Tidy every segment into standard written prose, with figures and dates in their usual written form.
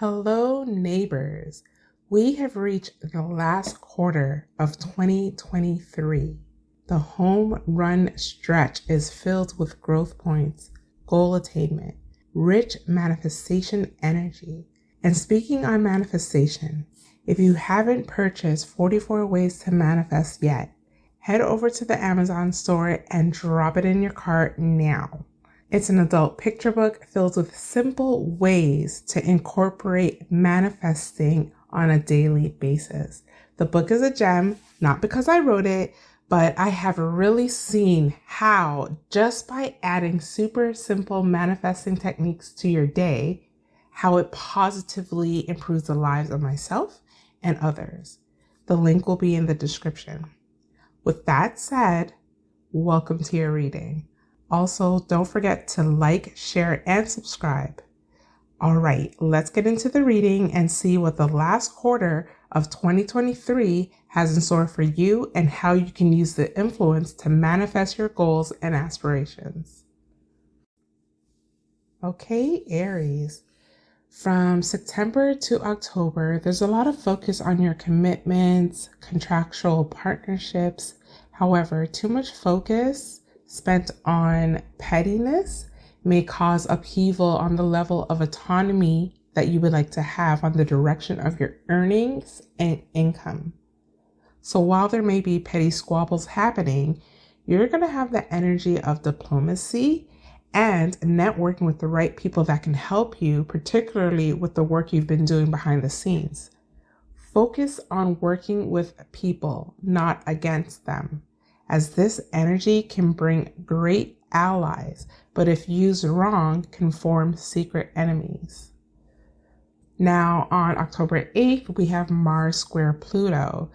Hello, neighbors. We have reached the last quarter of 2023. The home run stretch is filled with growth points, goal attainment, rich manifestation energy. And speaking on manifestation, if you haven't purchased 44 Ways to Manifest yet, head over to the Amazon store and drop it in your cart now. It's an adult picture book filled with simple ways to incorporate manifesting on a daily basis. The book is a gem, not because I wrote it, but I have really seen how just by adding super simple manifesting techniques to your day, how it positively improves the lives of myself and others. The link will be in the description. With that said, welcome to your reading. Also, don't forget to like, share, and subscribe. All right, let's get into the reading and see what the last quarter of 2023 has in store for you and how you can use the influence to manifest your goals and aspirations. Okay, Aries. From September to October, there's a lot of focus on your commitments, contractual partnerships. However, too much focus spent on pettiness may cause upheaval on the level of autonomy that you would like to have on the direction of your earnings and income. So while there may be petty squabbles happening, you're going to have the energy of diplomacy and networking with the right people that can help you, particularly with the work you've been doing behind the scenes. Focus on working with people, not against them, as this energy can bring great allies, but if used wrong, can form secret enemies. Now, on October 8th, we have Mars square Pluto,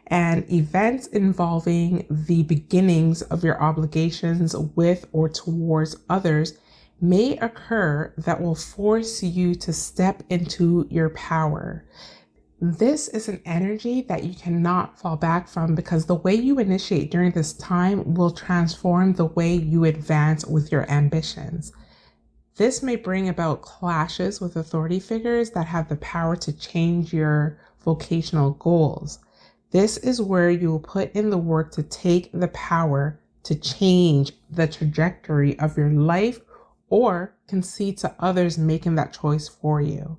and events involving the beginnings of your obligations with or towards others may occur that will force you to step into your power. This is an energy that you cannot fall back from because the way you initiate during this time will transform the way you advance with your ambitions. This may bring about clashes with authority figures that have the power to change your vocational goals. This is where you will put in the work to take the power to change the trajectory of your life or concede to others making that choice for you.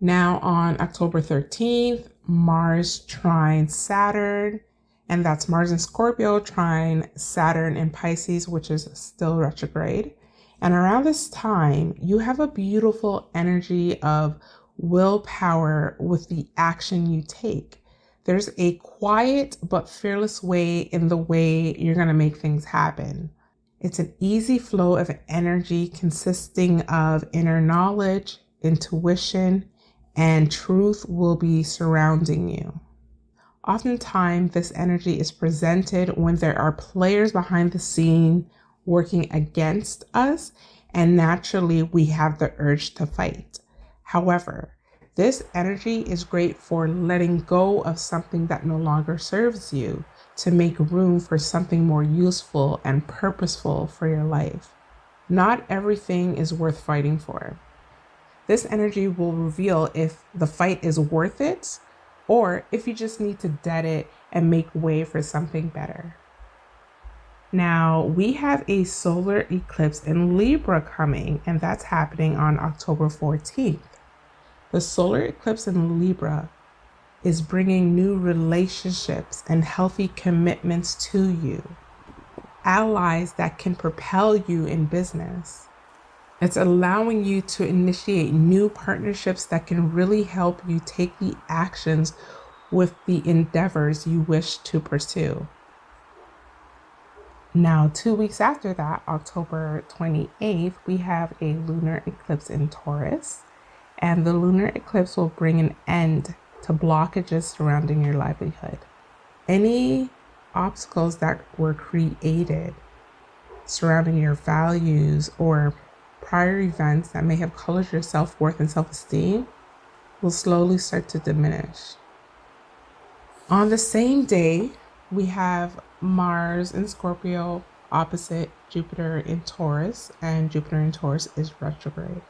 Now on October 13th, Mars trines Saturn, and that's Mars in Scorpio trine Saturn in Pisces, which is still retrograde. And around this time, you have a beautiful energy of willpower with the action you take. There's a quiet but fearless way in the way you're going to make things happen. It's an easy flow of energy consisting of inner knowledge, intuition, and truth will be surrounding you. Oftentimes, this energy is presented when there are players behind the scene working against us, and naturally we have the urge to fight. However, this energy is great for letting go of something that no longer serves you to make room for something more useful and purposeful for your life. Not everything is worth fighting for. This energy will reveal if the fight is worth it or if you just need to dead it and make way for something better. Now, we have a solar eclipse in Libra coming, and that's happening on October 14th. The solar eclipse in Libra is bringing new relationships and healthy commitments to you, allies that can propel you in business. It's allowing you to initiate new partnerships that can really help you take the actions with the endeavors you wish to pursue. Now, 2 weeks after that, October 28th, we have a lunar eclipse in Taurus, and the lunar eclipse will bring an end to blockages surrounding your livelihood. Any obstacles that were created surrounding your values or prior events that may have colored your self-worth and self-esteem will slowly start to diminish. On the same day, we have Mars in Scorpio opposite Jupiter in Taurus, and Jupiter in Taurus is retrograde.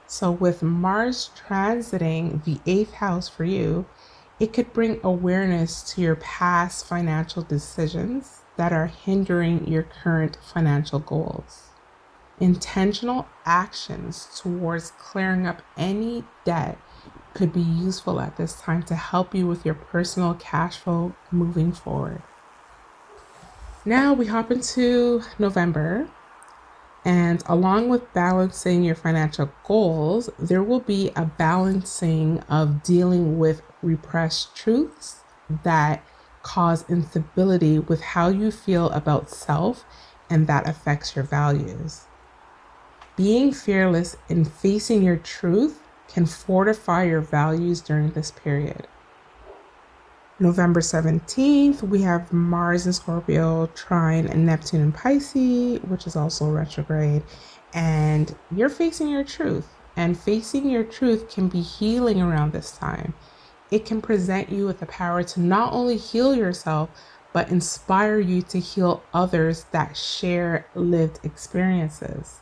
So with Mars transiting the 8th house for you, it could bring awareness to your past financial decisions that are hindering your current financial goals. Intentional actions towards clearing up any debt could be useful at this time to help you with your personal cash flow moving forward. Now we hop into November, and along with balancing your financial goals, there will be a balancing of dealing with repressed truths that cause instability with how you feel about self, and that affects your values. Being fearless in facing your truth can fortify your values during this period. November 17th, we have Mars in Scorpio, trine and Neptune in Pisces, which is also retrograde. And you're facing your truth. And facing your truth can be healing around this time. It can present you with the power to not only heal yourself, but inspire you to heal others that share lived experiences.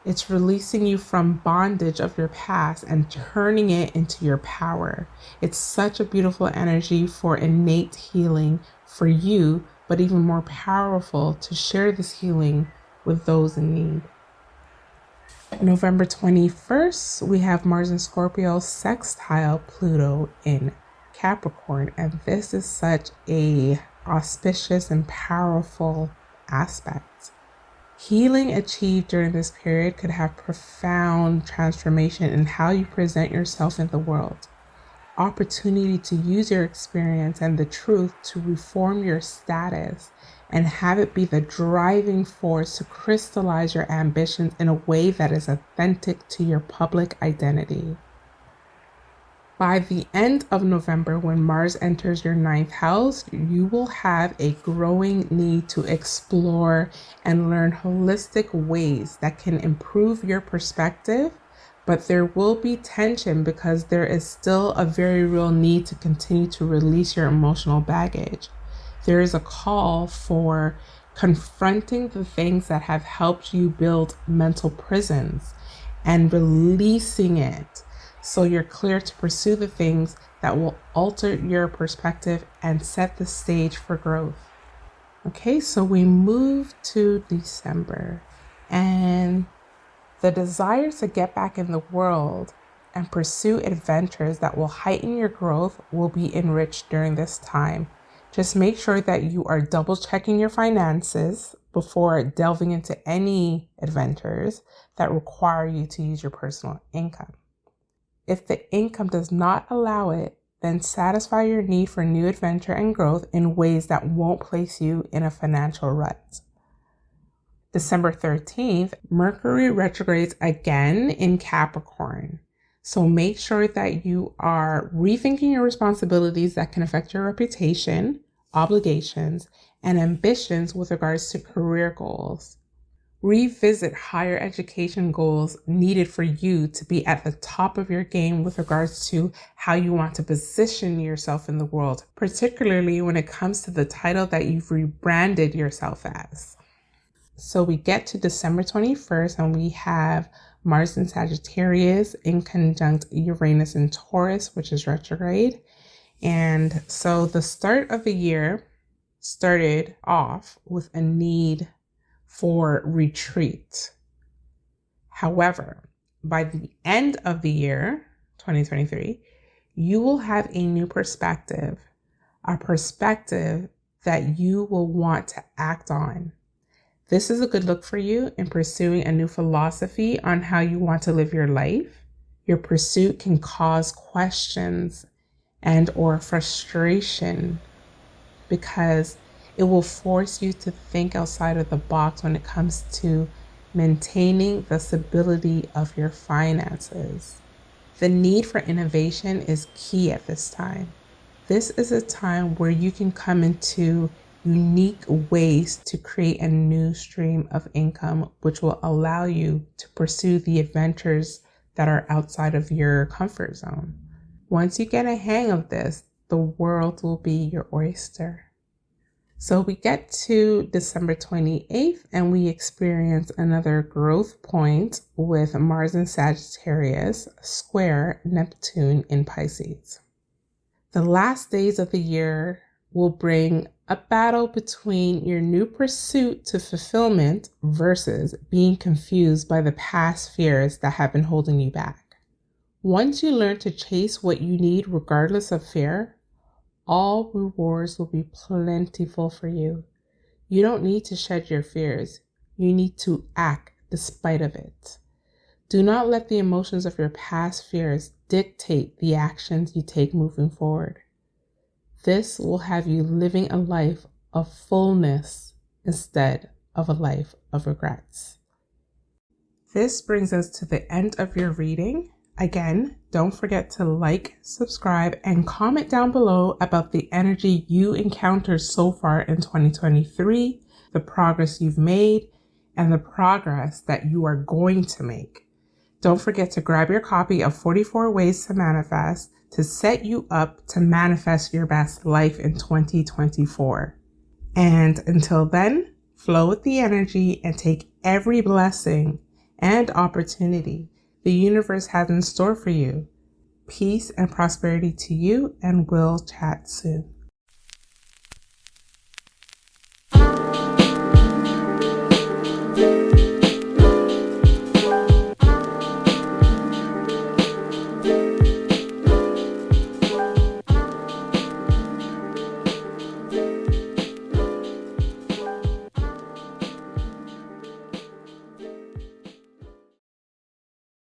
It's releasing you from bondage of your past and turning it into your power. It's such a beautiful energy for innate healing for you, but even more powerful to share this healing with those in need. November 21st, we have Mars in Scorpio sextile Pluto in Capricorn, and this is such a auspicious and powerful aspect. Healing achieved during this period could have profound transformation in how you present yourself in the world. Opportunity to use your experience and the truth to reform your status and have it be the driving force to crystallize your ambitions in a way that is authentic to your public identity. By the end of November, when Mars enters your 9th house, you will have a growing need to explore and learn holistic ways that can improve your perspective, but there will be tension because there is still a very real need to continue to release your emotional baggage. There is a call for confronting the things that have helped you build mental prisons and releasing it, so you're clear to pursue the things that will alter your perspective and set the stage for growth. Okay, so we move to December, and the desire to get back in the world and pursue adventures that will heighten your growth will be enriched during this time. Just make sure that you are double checking your finances before delving into any adventures that require you to use your personal income. If the income does not allow it, then satisfy your need for new adventure and growth in ways that won't place you in a financial rut. December 13th, Mercury retrogrades again in Capricorn. So make sure that you are rethinking your responsibilities that can affect your reputation, obligations, and ambitions with regards to career goals. Revisit higher education goals needed for you to be at the top of your game with regards to how you want to position yourself in the world, particularly when it comes to the title that you've rebranded yourself as. So we get to December 21st and we have Mars in Sagittarius in conjunct Uranus in Taurus, which is retrograde. And so the start of the year started off with a need for retreat. However, by the end of the year, 2023, you will have a new perspective, a perspective that you will want to act on. This is a good look for you in pursuing a new philosophy on how you want to live your life. Your pursuit can cause questions and or frustration because it will force you to think outside of the box when it comes to maintaining the stability of your finances. The need for innovation is key at this time. This is a time where you can come into unique ways to create a new stream of income, which will allow you to pursue the adventures that are outside of your comfort zone. Once you get a hang of this, the world will be your oyster. So we get to December 28th and we experience another growth point with Mars in Sagittarius square Neptune in Pisces. The last days of the year will bring a battle between your new pursuit to fulfillment versus being confused by the past fears that have been holding you back. Once you learn to chase what you need regardless of fear, all rewards will be plentiful for you. You don't need to shed your fears. You need to act despite of it. Do not let the emotions of your past fears dictate the actions you take moving forward. This will have you living a life of fullness instead of a life of regrets. This brings us to the end of your reading. Again, don't forget to like, subscribe, and comment down below about the energy you encountered so far in 2023, the progress you've made, and the progress that you are going to make. Don't forget to grab your copy of 44 Ways to Manifest to set you up to manifest your best life in 2024. And until then, flow with the energy and take every blessing and opportunity the universe has in store for you. Peace and prosperity to you, and we'll chat soon.